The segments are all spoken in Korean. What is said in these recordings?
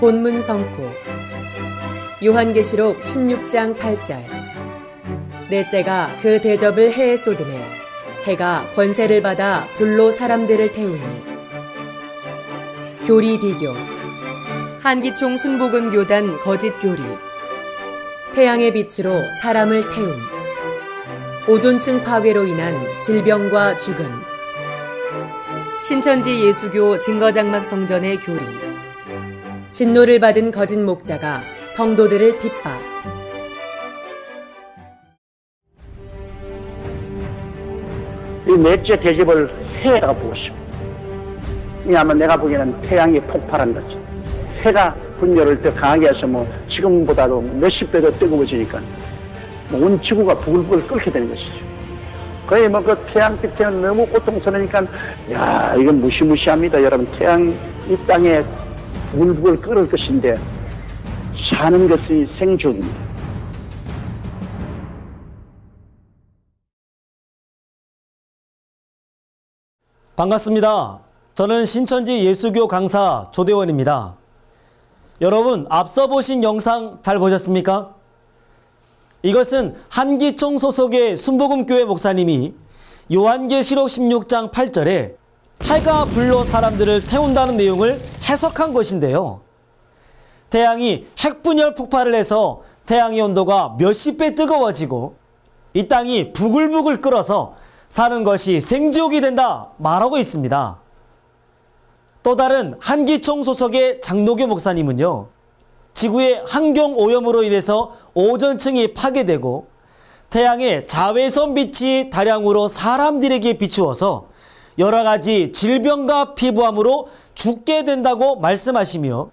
본문 성구 요한계시록 16장 8절 넷째가 그 대접을 해에 쏟음에 해가 권세를 받아 불로 사람들을 태우니. 교리 비교 한기총 순복음 교단 거짓 교리 태양의 빛으로 사람을 태움 오존층 파괴로 인한 질병과 죽음 신천지 예수교 증거장막 성전의 교리 진노를 받은 거짓 목자가 성도들을 핍박. 이 넷째 대접을 해라고 보고 싶어. 왜냐하면 내가 보기에는 태양이 폭발한 거지. 해가 분열을 더 강하게 해서 지금보다도 몇십 배 더 뜨거워지니까 온 지구가 부글부글 끓게 되는 것이죠. 거의 그 태양빛에는 너무 고통스러우니까 야, 이건 무시무시합니다. 여러분, 태양 이 땅에 부글부글 끓을 것인데 사는 것이 생존입니다. 반갑습니다. 저는 신천지 예수교 강사 조대원입니다. 여러분, 앞서 보신 영상 잘 보셨습니까? 이것은 한기총 소속의 순복음교회 목사님이 요한계시록 16장 8절에 해가 불로 사람들을 태운다는 내용을 해석한 것인데요. 태양이 핵분열 폭발을 해서 태양의 온도가 몇십 배 뜨거워지고 이 땅이 부글부글 끓어서 사는 것이 생지옥이 된다 말하고 있습니다. 또 다른 한기총 소속의 장노교 목사님은요, 지구의 환경 오염으로 인해서 오존층이 파괴되고 태양의 자외선 빛이 다량으로 사람들에게 비추어서 여러 가지 질병과 피부암으로 죽게 된다고 말씀하시며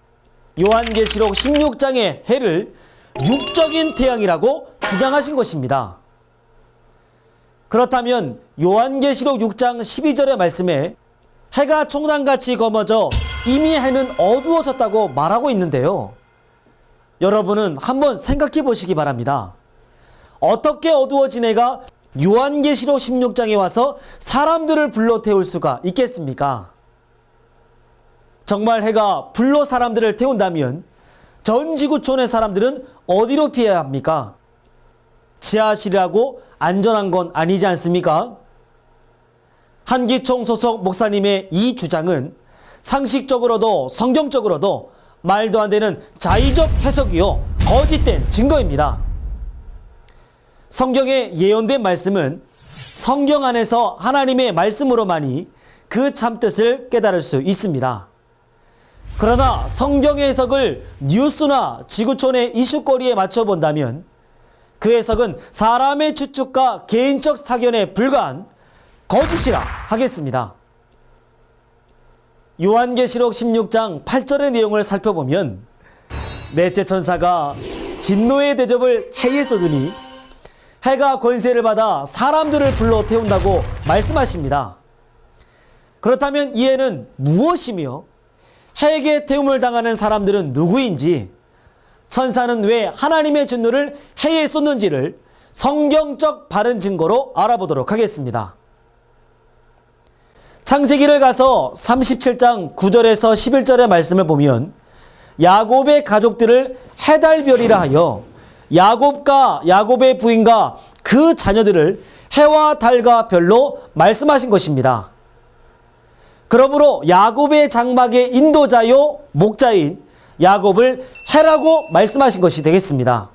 요한계시록 16장의 해를 육적인 태양이라고 주장하신 것입니다. 그렇다면 요한계시록 6장 12절의 말씀에 해가 총단같이 검어져 이미 해는 어두워졌다고 말하고 있는데요. 여러분은 한번 생각해 보시기 바랍니다. 어떻게 어두워진 해가 요한계시록 16장에 와서 사람들을 불러 태울 수가 있겠습니까? 정말 해가 불로 사람들을 태운다면 전 지구촌의 사람들은 어디로 피해야 합니까? 지하실이라고 안전한 건 아니지 않습니까? 한기총 소속 목사님의 이 주장은 상식적으로도 성경적으로도 말도 안 되는 자의적 해석이요 거짓된 증거입니다. 성경에 예언된 말씀은 성경 안에서 하나님의 말씀으로만이 그 참뜻을 깨달을 수 있습니다. 그러나 성경의 해석을 뉴스나 지구촌의 이슈거리에 맞춰본다면 그 해석은 사람의 추측과 개인적 사견에 불과한 거짓이라 하겠습니다. 요한계시록 16장 8절의 내용을 살펴보면 넷째 천사가 진노의 대접을 해에 쏟으니 해가 권세를 받아 사람들을 불러 태운다고 말씀하십니다. 그렇다면 이 해는 무엇이며 해에게 태움을 당하는 사람들은 누구인지, 천사는 왜 하나님의 진노를 해에 쏟는지를 성경적 바른 증거로 알아보도록 하겠습니다. 창세기를 가서 37장 9절에서 11절의 말씀을 보면 야곱의 가족들을 해달별이라 하여 야곱과 야곱의 부인과 그 자녀들을 해와 달과 별로 말씀하신 것입니다. 그러므로 야곱의 장막의 인도자요 목자인 야곱을 해라고 말씀하신 것이 되겠습니다.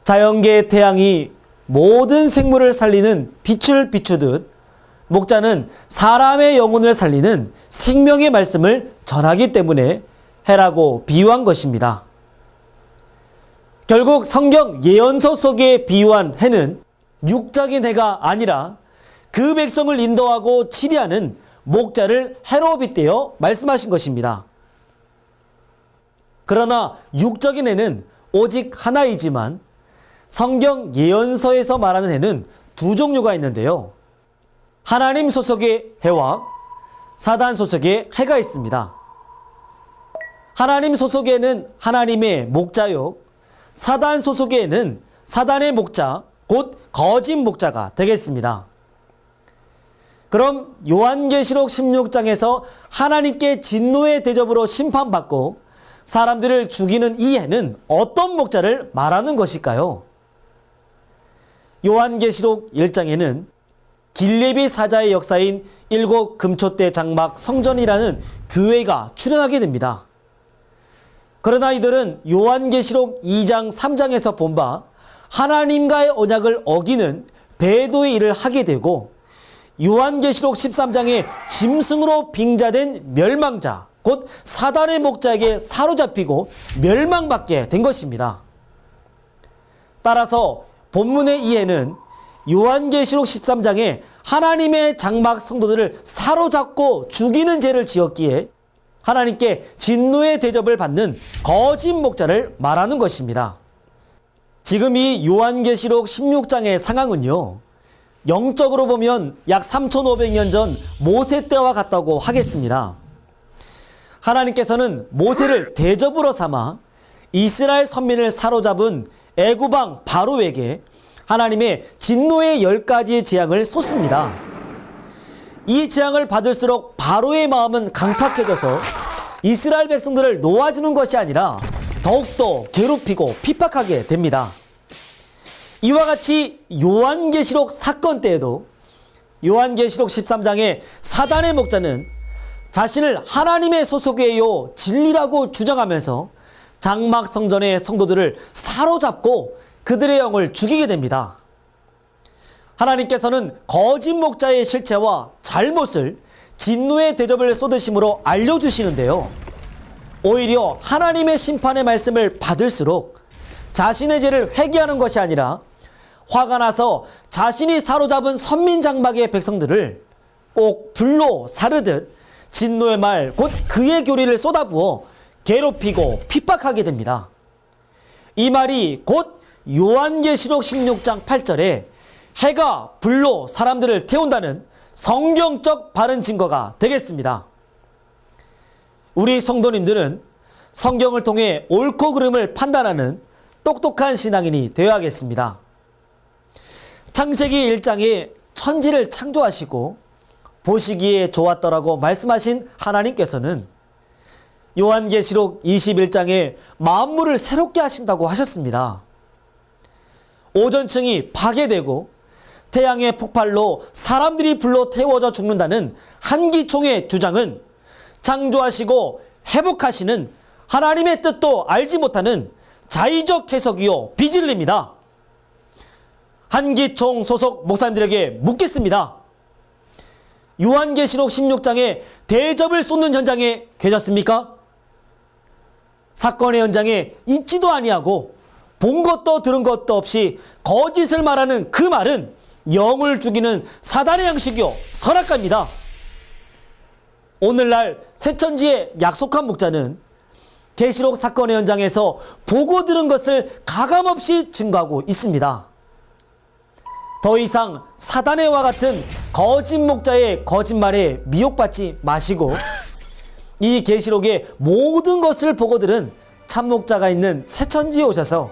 자연계의 태양이 모든 생물을 살리는 빛을 비추듯 목자는 사람의 영혼을 살리는 생명의 말씀을 전하기 때문에 해라고 비유한 것입니다. 결국 성경 예언서 속에 비유한 해는 육적인 해가 아니라 그 백성을 인도하고 치리하는 목자를 해로 빗대어 말씀하신 것입니다. 그러나 육적인 해는 오직 하나이지만 성경 예언서에서 말하는 해는 두 종류가 있는데요. 하나님 소속의 해와 사단 소속의 해가 있습니다. 하나님 소속에는 하나님의 목자요, 사단 소속에는 사단의 목자, 곧 거짓 목자가 되겠습니다. 그럼 요한계시록 16장에서 하나님께 진노의 대접으로 심판받고 사람들을 죽이는 이 해는 어떤 목자를 말하는 것일까요? 요한계시록 1장에는 길레비 사자의 역사인 일곱 금초대 장막 성전이라는 교회가 출현하게 됩니다. 그러나 이들은 요한계시록 2장 3장에서 본 바 하나님과의 언약을 어기는 배도의 일을 하게 되고 요한계시록 13장에 짐승으로 빙자된 멸망자, 곧 사단의 목자에게 사로잡히고 멸망받게 된 것입니다. 따라서 본문의 이해는 요한계시록 13장에 하나님의 장막 성도들을 사로잡고 죽이는 죄를 지었기에 하나님께 진노의 대접을 받는 거짓 목자를 말하는 것입니다. 지금 이 요한계시록 16장의 상황은요, 영적으로 보면 약 3500년 전 모세 때와 같다고 하겠습니다. 하나님께서는 모세를 대접으로 삼아 이스라엘 선민을 사로잡은 애굽왕 바로에게 하나님의 진노의 10가지의 재앙을 쏟습니다. 이 재앙을 받을수록 바로의 마음은 강팍해져서 이스라엘 백성들을 놓아주는 것이 아니라 더욱더 괴롭히고 핍박하게 됩니다. 이와 같이 요한계시록 사건 때에도 요한계시록 13장의 사단의 목자는 자신을 하나님의 소속이에요 진리라고 주장하면서 장막 성전의 성도들을 사로잡고 그들의 영을 죽이게 됩니다. 하나님께서는 거짓 목자의 실체와 잘못을 진노의 대접을 쏟으심으로 알려주시는데요. 오히려 하나님의 심판의 말씀을 받을수록 자신의 죄를 회개하는 것이 아니라 화가 나서 자신이 사로잡은 선민장막의 백성들을 꼭 불로 사르듯 진노의 말, 곧 그의 교리를 쏟아부어 괴롭히고 핍박하게 됩니다. 이 말이 곧 요한계시록 16장 8절에 해가 불로 사람들을 태운다는 성경적 바른 증거가 되겠습니다. 우리 성도님들은 성경을 통해 옳고 그름을 판단하는 똑똑한 신앙인이 되어야겠습니다. 창세기 1장에 천지를 창조하시고 보시기에 좋았더라고 말씀하신 하나님께서는 요한계시록 21장에 만물을 새롭게 하신다고 하셨습니다. 오존층이 파괴되고 태양의 폭발로 사람들이 불로 태워져 죽는다는 한기총의 주장은 창조하시고 회복하시는 하나님의 뜻도 알지 못하는 자의적 해석이요 비진리입니다. 한기총 소속 목사님들에게 묻겠습니다. 요한계시록 16장에 대접을 쏟는 현장에 계셨습니까? 사건의 현장에 있지도 아니하고 본 것도 들은 것도 없이 거짓을 말하는 그 말은 영을 죽이는 사단의 양식이요 선악과입니다. 오늘날 새천지의 약속한 목자는 계시록 사건의 현장에서 보고 들은 것을 가감없이 증거하고 있습니다. 더 이상 사단의 와 같은 거짓 목자의 거짓말에 미혹받지 마시고 이 계시록의 모든 것을 보고 들은 참 목자가 있는 새천지에 오셔서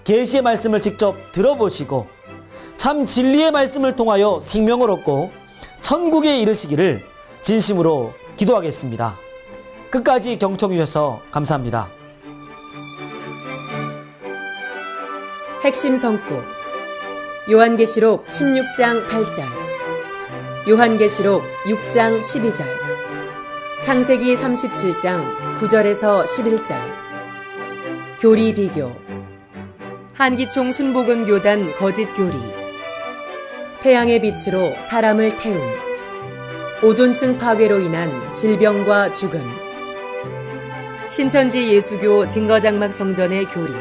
계시의 말씀을 직접 들어보시고 참 진리의 말씀을 통하여 생명을 얻고 천국에 이르시기를 진심으로 기도하겠습니다. 끝까지 경청해 주셔서 감사합니다. 핵심 성구 요한계시록 16장 8절, 요한계시록 6장 12절, 창세기 37장 9절에서 11절, 교리 비교, 한기총 순복음 교단 거짓 교리, 태양의 빛으로 사람을 태움, 오존층 파괴로 인한 질병과 죽음, 신천지 예수교 증거장막 성전의 교리,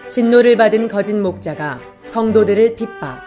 진노를 받은 거짓 목자가 성도들을 핍박,